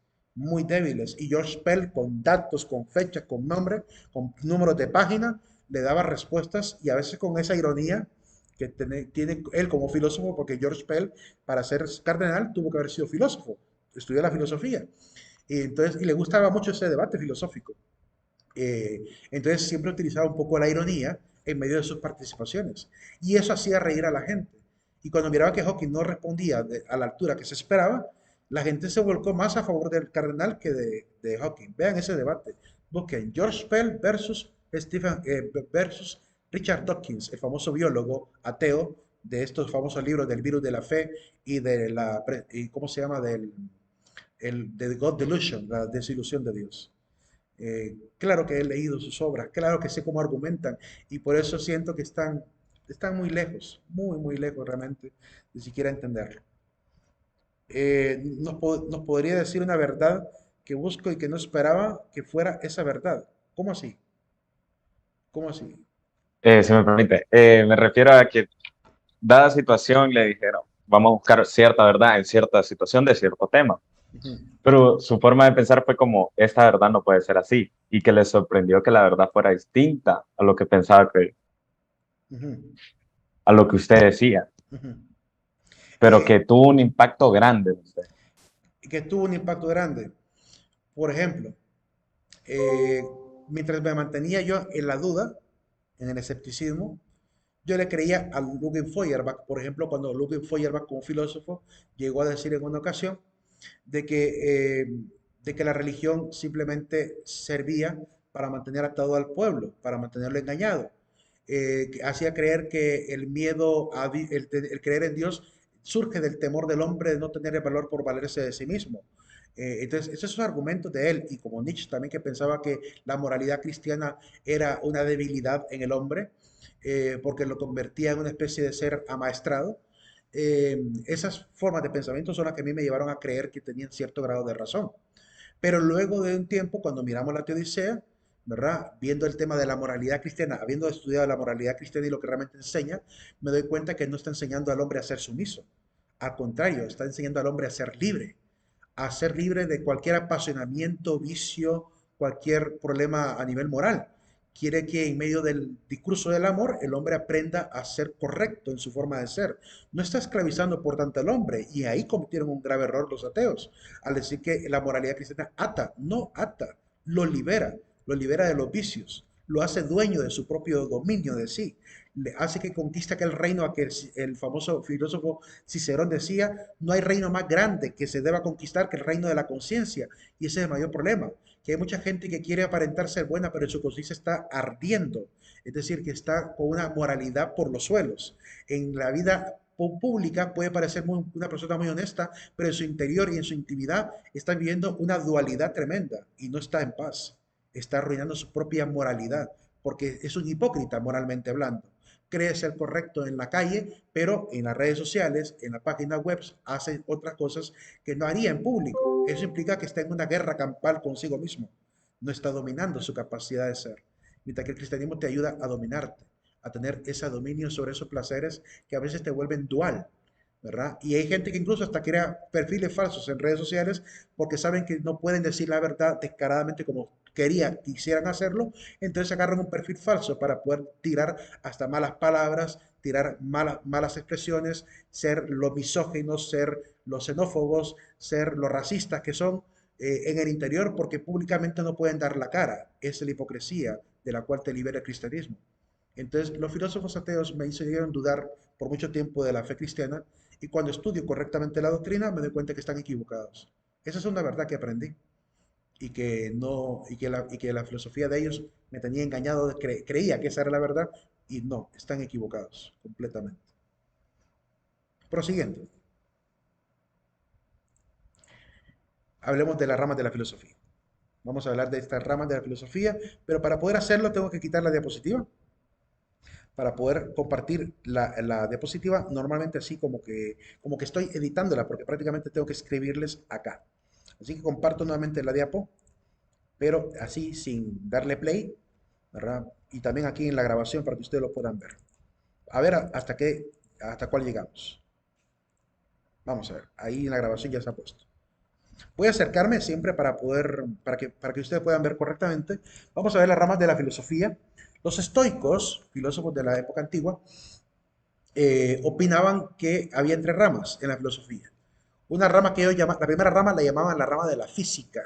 Y George Pell, con datos, con fechas, con nombres, con números de página, le daba respuestas y a veces con esa ironía que tiene él como filósofo, porque George Pell, para ser cardenal, tuvo que haber sido filósofo, estudió la filosofía. Y le gustaba mucho ese debate filosófico. Entonces siempre utilizaba un poco la ironía en medio de sus participaciones. Y eso hacía reír a la gente. Y cuando miraba que Hawking no respondía a la altura que se esperaba, la gente se volcó más a favor del cardenal que de Hawking. Vean ese debate. Busquen George Pell versus Richard Dawkins, el famoso biólogo ateo de estos famosos libros del virus de la fe y de ¿cómo se llama? De God Delusion, la desilusión de Dios. Claro que he leído sus obras, claro que sé cómo argumentan y por eso siento que están muy lejos, muy lejos realmente de siquiera entenderlo. Nos podría decir una verdad que busco y que no esperaba que fuera esa verdad. ¿Cómo así? ¿Cómo así? Si me permite, me refiero a que dada situación le dijeron, vamos a buscar cierta verdad en cierta situación de cierto tema. Ujú, Pero su forma de pensar fue como, esta verdad no puede ser así. Y que le sorprendió que la verdad fuera distinta a lo que pensaba que, ujú, a lo que usted decía. ujú. Pero Eh, que tuvo un impacto grande en usted. que tuvo un impacto grande. Por ejemplo, eh, mientras me mantenía yo en la duda, en el escepticismo, yo le creía a Ludwig Feuerbach, por ejemplo, cuando Ludwig Feuerbach, como filósofo, llegó a decir en una ocasión de que, eh, de que la religión simplemente servía para mantener atado al pueblo, para mantenerlo engañado. Que hacía creer que el miedo, el creer en Dios, surge del temor del hombre de no tener el valor por valerse de sí mismo. Entonces, esos son argumentos de él, y como Nietzsche también, que pensaba que la moralidad cristiana era una debilidad en el hombre, porque lo convertía en una especie de ser amaestrado. Esas formas de pensamiento son las que a mí me llevaron a creer que tenían cierto grado de razón. Pero luego de un tiempo, cuando miramos la Teodicea, ¿verdad? Viendo el tema de la moralidad cristiana, habiendo estudiado la moralidad cristiana y lo que realmente enseña, me doy cuenta que no está enseñando al hombre a ser sumiso. Al contrario, está enseñando al hombre a ser libre de cualquier apasionamiento, vicio, cualquier problema a nivel moral. Quiere que en medio del discurso del amor el hombre aprenda a ser correcto en su forma de ser. No está esclavizando por tanto al hombre, y ahí cometieron un grave error los ateos al decir que la moralidad cristiana ata, no ata, lo libera de los vicios, lo hace dueño de su propio dominio de sí, le hace que conquista aquel reino a que el famoso filósofo Cicerón decía, no hay reino más grande que se deba conquistar que el reino de la conciencia. Y ese es el mayor problema, que hay mucha gente que quiere aparentar ser buena, pero en su conciencia está ardiendo. Es decir, que está con una moralidad por los suelos. En la vida pública puede parecer una persona muy honesta, pero en su interior y en su intimidad está viviendo una dualidad tremenda y no está en paz. Está arruinando su propia moralidad, porque es un hipócrita moralmente hablando. Cree ser correcto en la calle, pero en las redes sociales, en la página web, hace otras cosas que no haría en público. Eso implica que está en una guerra campal consigo mismo. No está dominando su capacidad de ser. Mientras que el cristianismo te ayuda a dominarte, a tener ese dominio sobre esos placeres que a veces te vuelven dual, ¿verdad? Y hay gente que incluso hasta crea perfiles falsos en redes sociales porque saben que no pueden decir la verdad descaradamente como quisieran hacerlo, entonces agarran un perfil falso para poder tirar hasta malas palabras, tirar malas expresiones, ser los misóginos, ser los xenófobos, ser los racistas que son en el interior porque públicamente no pueden dar la cara. Es la hipocresía de la cual te libera el cristianismo. Entonces, los filósofos ateos me hicieron dudar por mucho tiempo de la fe cristiana y cuando estudio correctamente la doctrina me doy cuenta que están equivocados. Esa es una verdad que aprendí y que no y que la filosofía de ellos me tenía engañado, creía que esa era la verdad y no, están equivocados completamente. Prosiguiendo, hablemos de las ramas de la filosofía. Vamos a hablar de estas ramas de la filosofía, pero para poder hacerlo tengo que quitar la diapositiva para poder compartir la diapositiva normalmente así como que estoy editándola, porque prácticamente tengo que escribirles acá. Así que comparto nuevamente la diapo, pero así sin darle play, ¿verdad? Y también aquí en la grabación para que ustedes lo puedan ver. A ver hasta cuál llegamos. Vamos a ver, ahí en la grabación ya se ha puesto. Voy a acercarme siempre para que ustedes puedan ver correctamente. Vamos a ver las ramas de la filosofía. Los estoicos, filósofos de la época antigua, opinaban que había tres ramas en la filosofía. Una rama que ellos llamaban, la primera rama la llamaban la rama de la física.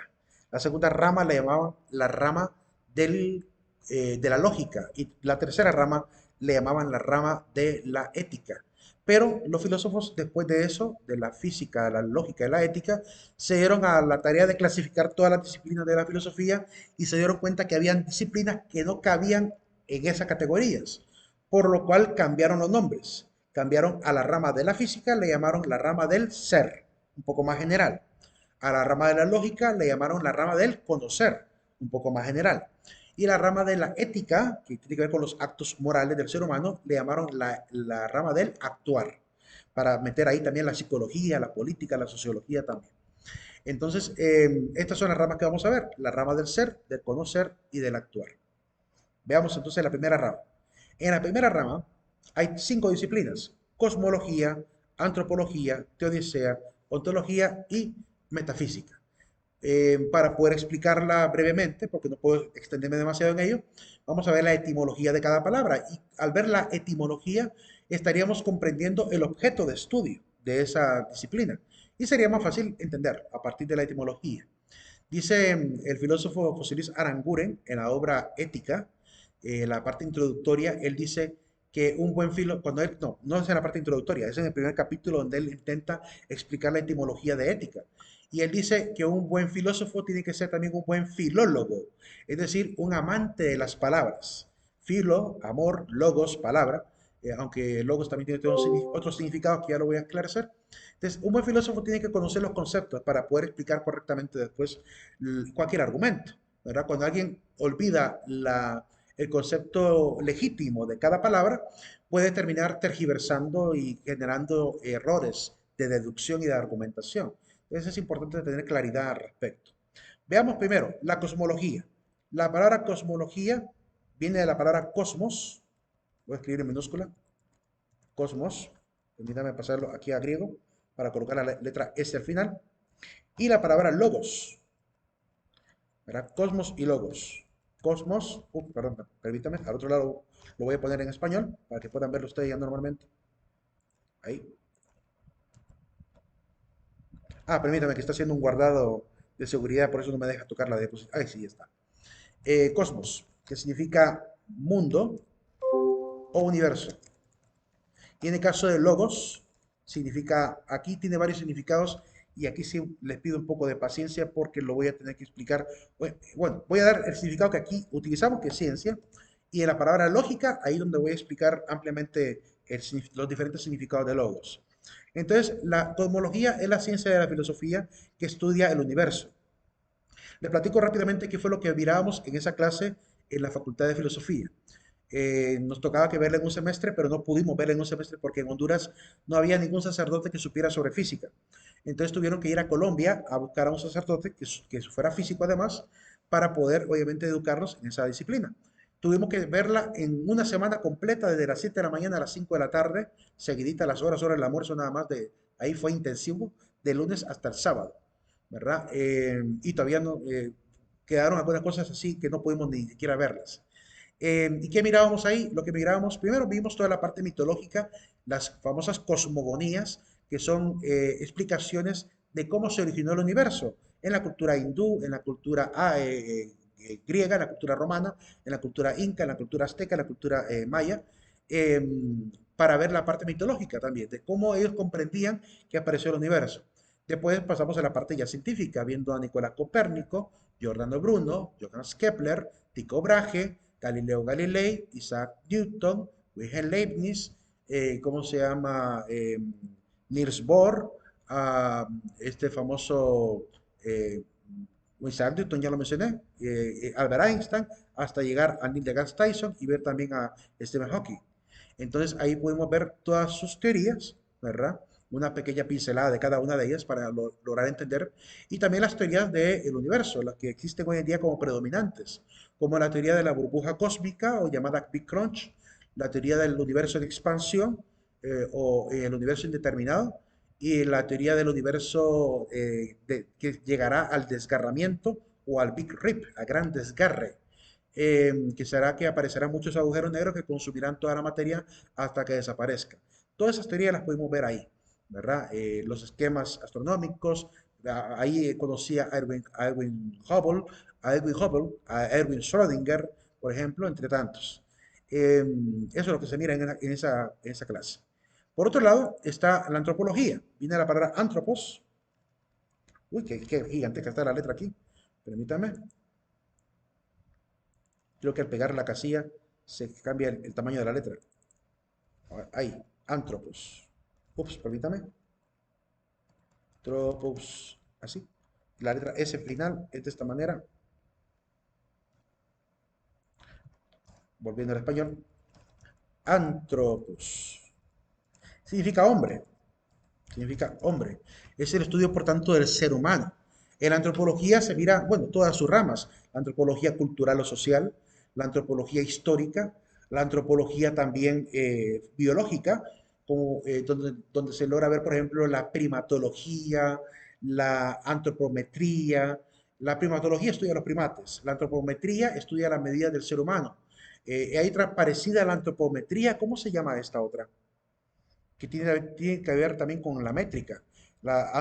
La segunda rama la llamaban la rama de la lógica. Y la tercera rama le llamaban la rama de la ética. Pero los filósofos, después de eso, de la física, de la lógica y la ética, se dieron a la tarea de clasificar todas las disciplinas de la filosofía y se dieron cuenta que habían disciplinas que no cabían en esas categorías, por lo cual cambiaron los nombres. Cambiaron a la rama de la física, le llamaron la rama del ser, un poco más general. A la rama de la lógica le llamaron la rama del conocer, un poco más general. Y la rama de la ética, que tiene que ver con los actos morales del ser humano, le llamaron la rama del actuar, para meter ahí también la psicología, la política, la sociología también. Entonces, estas son las ramas que vamos a ver, la rama del ser, del conocer y del actuar. Veamos entonces la primera rama. En la primera rama hay 5 disciplinas: cosmología, antropología, teodicea, ontología y metafísica. Para poder explicarla brevemente, porque no puedo extenderme demasiado en ello, vamos a ver la etimología de cada palabra. Y al ver la etimología, estaríamos comprendiendo el objeto de estudio de esa disciplina. Y sería más fácil entender a partir de la etimología. Dice el filósofo José Luis Aranguren en la obra Ética, la parte introductoria, él dice que un buen filósofo, cuando él, no es en la parte introductoria, es en el primer capítulo donde él intenta explicar la etimología de ética. Y él dice que un buen filósofo tiene que ser también un buen filólogo, es decir, un amante de las palabras. Filo, amor, logos, palabra, aunque logos también tiene otros significados que ya lo voy a esclarecer. Entonces, un buen filósofo tiene que conocer los conceptos para poder explicar correctamente después cualquier argumento, ¿verdad? Cuando alguien olvida el concepto legítimo de cada palabra, puede terminar tergiversando y generando errores de deducción y de argumentación. Entonces es importante tener claridad al respecto. Veamos primero la cosmología. La palabra cosmología viene de la palabra cosmos. Voy a escribir en minúscula. Cosmos. Permítame pasarlo aquí a griego para colocar la letra S al final. Y la palabra logos. ¿Verdad? Cosmos y logos. Cosmos, perdón, permítame, al otro lado lo voy a poner en español para que puedan verlo ustedes ya normalmente. Ahí. Permítame que está haciendo un guardado de seguridad, por eso no me deja tocar la diapositiva. Ahí sí, ya está. Cosmos, que significa mundo o universo. Y en el caso de logos, significa, aquí tiene varios significados y aquí sí les pido un poco de paciencia porque lo voy a tener que explicar. Bueno, voy a dar el significado que aquí utilizamos, que es ciencia, Y en la palabra lógica, ahí donde voy a explicar ampliamente los diferentes significados de logos. Entonces, la cosmología es la ciencia de la filosofía que estudia el universo. Les platico rápidamente qué fue lo que mirábamos en esa clase en la Facultad de Filosofía. Nos tocaba que verla en un semestre, pero no pudimos verla en un semestre porque en Honduras no había ningún sacerdote que supiera sobre física. Entonces tuvieron que ir a Colombia a buscar a un sacerdote que fuera físico además, para poder obviamente educarnos en esa disciplina. Tuvimos que verla en una semana completa, desde las 7 de la mañana a las 5 de la tarde, seguidita las horas del almuerzo nada más, ahí fue intensivo, de lunes hasta el sábado, ¿verdad? Y todavía no, quedaron algunas cosas así que no pudimos ni siquiera verlas. ¿Y qué mirábamos ahí? Lo que mirábamos, primero vimos toda la parte mitológica, las famosas cosmogonías, que son explicaciones de cómo se originó el universo en la cultura hindú, en la cultura griega, en la cultura romana, en la cultura inca, en la cultura azteca, en la cultura maya, eh, para ver la parte mitológica también, de cómo ellos comprendían que apareció el universo. Después pasamos a la parte ya científica, viendo a Nicolás Copérnico, Giordano Bruno, Johannes Kepler, Tycho Brahe, Galileo Galilei, Isaac Newton, Wilhelm Leibniz, ¿cómo se llama? Niels Bohr, este famoso Isaac Newton, ya lo mencioné, Albert Einstein, hasta llegar a Neil deGrasse Tyson y ver también a Stephen Hawking. Entonces ahí podemos ver todas sus teorías, ¿verdad? Una pequeña pincelada de cada una de ellas para lograr entender. Y también las teorías del universo, las que existen hoy en día como predominantes, como la teoría de la burbuja cósmica o llamada Big Crunch, la teoría del universo de expansión o el universo indeterminado, y la teoría del universo que llegará al desgarramiento o al Big Rip, a gran desgarre, que será que aparecerán muchos agujeros negros que consumirán toda la materia hasta que desaparezca. Todas esas teorías las pudimos ver ahí, ¿verdad? Los esquemas astronómicos, ahí conocí a Edwin Hubble, a Erwin Schrödinger, por ejemplo, entre tantos. Eso es lo que se mira en esa clase. Por otro lado, está la antropología. Viene la palabra antropos. Uy, qué gigante que está la letra aquí. Permítame. Creo que al pegar la casilla se cambia el tamaño de la letra. Ahí, antropos. Ups, permítame. Tropos, así. La letra S final es de esta manera. Volviendo al español. Antropos. Significa hombre. Significa hombre. Es el estudio, por tanto, del ser humano. En la antropología se mira, bueno, todas sus ramas. La antropología cultural o social, la antropología histórica, la antropología también biológica, como, donde se logra ver, por ejemplo, la primatología, la antropometría. La primatología estudia los primates, la antropometría estudia las medidas del ser humano. Hay otra parecida a la antropometría, ¿cómo se llama esta otra? Que tiene que ver también con la métrica. La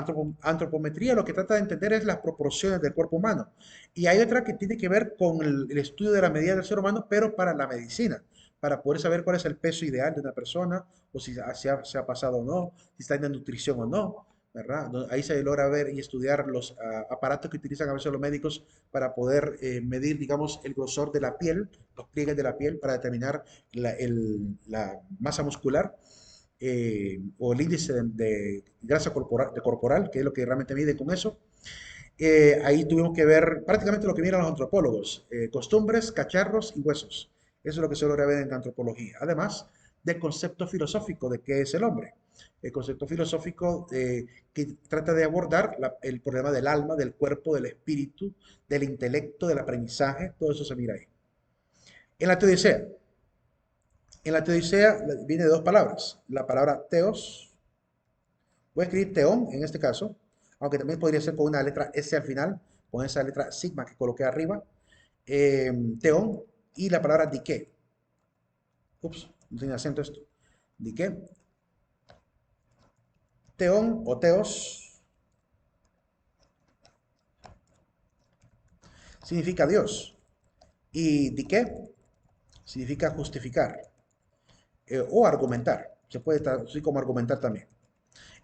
antropometría lo que trata de entender es las proporciones del cuerpo humano. Y hay otra que tiene que ver con el estudio de la medida del ser humano, pero para la medicina, para poder saber cuál es el peso ideal de una persona, o si se ha pasado o no, si está en nutrición o no, ¿verdad? Ahí se logra ver y estudiar los aparatos que utilizan a veces los médicos para poder medir, digamos, el grosor de la piel, los pliegues de la piel, para determinar la masa muscular o el índice de grasa corporal, que es lo que realmente mide con eso. Ahí tuvimos que ver prácticamente lo que miran los antropólogos, costumbres, cacharros y huesos. Eso es lo que se logra ver en la antropología. Además del concepto filosófico de qué es el hombre. El concepto filosófico que trata de abordar el problema del alma, del cuerpo, del espíritu, del intelecto, del aprendizaje, todo eso se mira ahí. En la teodicea, viene de dos palabras. La palabra teos, voy a escribir teón en este caso, aunque también podría ser con una letra S al final, con esa letra sigma que coloqué arriba. Teón y la palabra dique. Ups, no tiene acento esto. Dique. Teón o teos significa Dios. Y dique significa justificar o argumentar. Se puede traducir como argumentar también.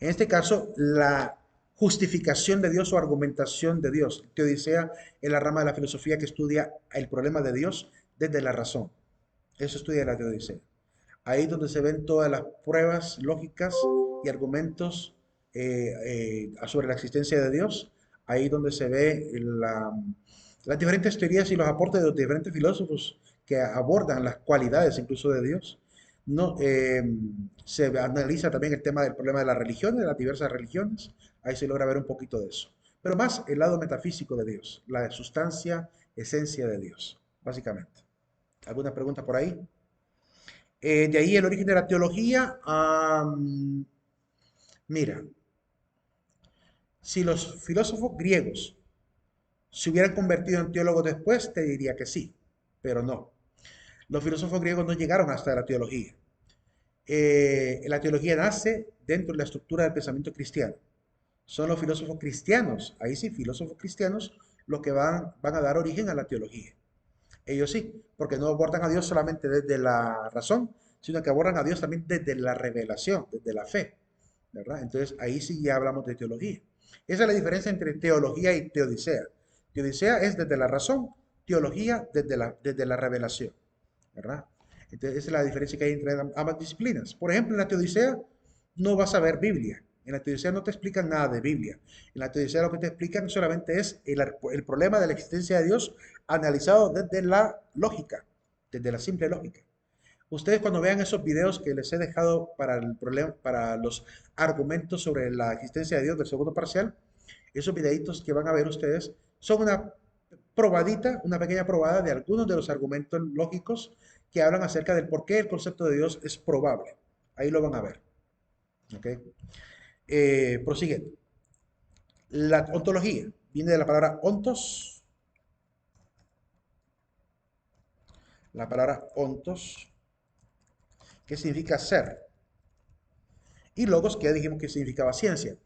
En este caso, la justificación de Dios o argumentación de Dios. Teodicea es la rama de la filosofía que estudia el problema de Dios desde la razón. Eso estudia la teodicea. Ahí es donde se ven todas las pruebas lógicas y argumentos sobre la existencia de Dios. Ahí es donde se ve las diferentes teorías y los aportes de los diferentes filósofos que abordan las cualidades incluso de Dios. No, se analiza también el tema del problema de las religiones, de las diversas religiones. Ahí se logra ver un poquito de eso. Pero más el lado metafísico de Dios, la sustancia, esencia de Dios, básicamente. ¿Alguna pregunta por ahí? De ahí el origen de la teología. Mira, si los filósofos griegos se hubieran convertido en teólogos después, te diría que sí, pero no. Los filósofos griegos no llegaron hasta la teología. La teología nace dentro de la estructura del pensamiento cristiano. Son los filósofos cristianos, ahí sí, filósofos cristianos, los que van a dar origen a la teología. Ellos sí, porque no abordan a Dios solamente desde la razón, sino que abordan a Dios también desde la revelación, desde la fe, ¿verdad? Entonces ahí sí ya hablamos de teología. Esa es la diferencia entre teología y teodicea. Teodicea es desde la razón, teología desde la revelación, ¿verdad? Entonces esa es la diferencia que hay entre ambas disciplinas. Por ejemplo, en la teodicea no vas a ver Biblia. En la teodicea no te explican nada de Biblia. En la teodicea lo que te explican solamente es el problema de la existencia de Dios analizado desde la lógica, desde la simple lógica. Ustedes cuando vean esos videos que les he dejado para el problema, para los argumentos sobre la existencia de Dios del segundo parcial, esos videitos que van a ver ustedes son una probadita, una pequeña probada de algunos de los argumentos lógicos que hablan acerca del por qué el concepto de Dios es probable. Ahí lo van a ver. ¿Ok? Prosiguiendo. La ontología viene de la palabra ontos. La palabra ontos, que significa ser. Y logos, que ya dijimos que significaba ciencia.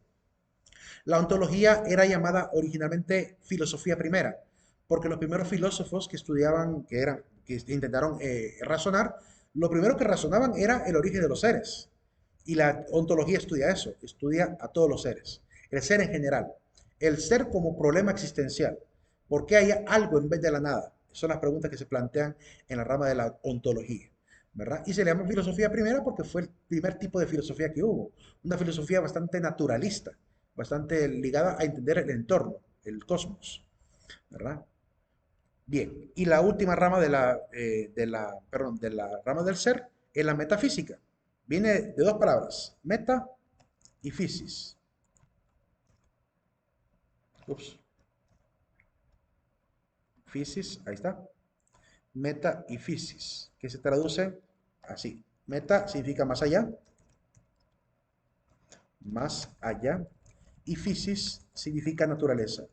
La ontología era llamada originalmente filosofía primera, porque los primeros filósofos que estudiaban, que intentaron razonar, lo primero que razonaban era el origen de los seres. Y la ontología estudia eso, estudia a todos los seres, el ser en general, el ser como problema existencial. ¿Por qué hay algo en vez de la nada? Son las preguntas que se plantean en la rama de la ontología, ¿verdad? Y se le llama filosofía primera porque fue el primer tipo de filosofía que hubo, una filosofía bastante naturalista, bastante ligada a entender el entorno, el cosmos, ¿verdad? Bien, y la última rama de la rama del ser es la metafísica. Viene de dos palabras, meta y physis. Ups. Physis, ahí está. Meta y physis, que se traduce así. Meta significa más allá, y physis significa naturaleza.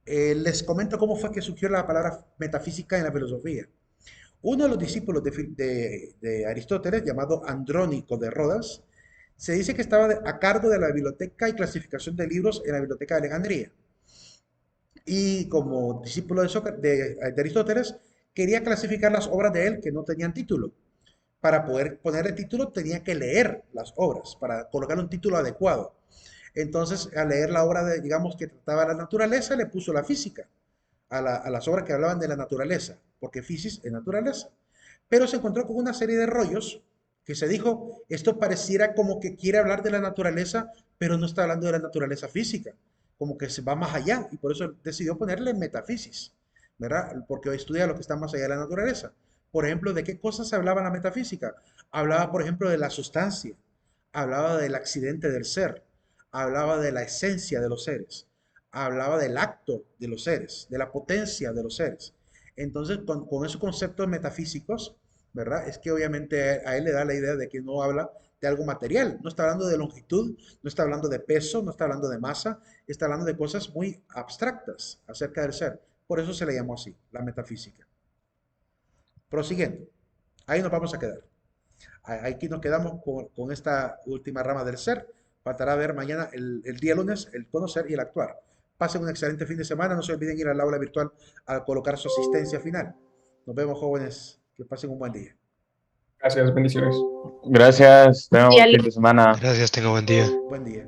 Les comento cómo fue que surgió la palabra metafísica en la filosofía. Uno de los discípulos de Aristóteles, llamado Andrónico de Rodas, se dice que estaba a cargo de la biblioteca y clasificación de libros en la biblioteca de Alejandría. Y como discípulo de Aristóteles, quería clasificar las obras de él que no tenían título. Para poder ponerle título tenía que leer las obras, para colocarle un título adecuado. Entonces, al leer la obra digamos, que trataba la naturaleza, le puso la física a las obras que hablaban de la naturaleza, porque física es naturaleza. Pero se encontró con una serie de rollos que se dijo, esto pareciera como que quiere hablar de la naturaleza, pero no está hablando de la naturaleza física, como que se va más allá, y por eso decidió ponerle metafísica, ¿verdad? Porque estudia lo que está más allá de la naturaleza. Por ejemplo, ¿de qué cosas hablaba la metafísica? Hablaba, por ejemplo, de la sustancia, hablaba del accidente del ser, hablaba de la esencia de los seres, hablaba del acto de los seres, de la potencia de los seres. Entonces, con esos conceptos metafísicos, ¿verdad? Es que obviamente a él le da la idea de que no habla de algo material, no está hablando de longitud, no está hablando de peso, no está hablando de masa, está hablando de cosas muy abstractas acerca del ser. Por eso se le llamó así, la metafísica. Prosiguiendo, ahí nos vamos a quedar. Aquí nos quedamos con esta última rama del ser. Faltará ver mañana, el día lunes, el conocer y el actuar. Pasen un excelente fin de semana. No se olviden ir al aula virtual a colocar su asistencia final. Nos vemos, jóvenes. Que pasen un buen día. Gracias, bendiciones. Gracias, tengan un fin de semana. Gracias, tenga buen día. Buen día.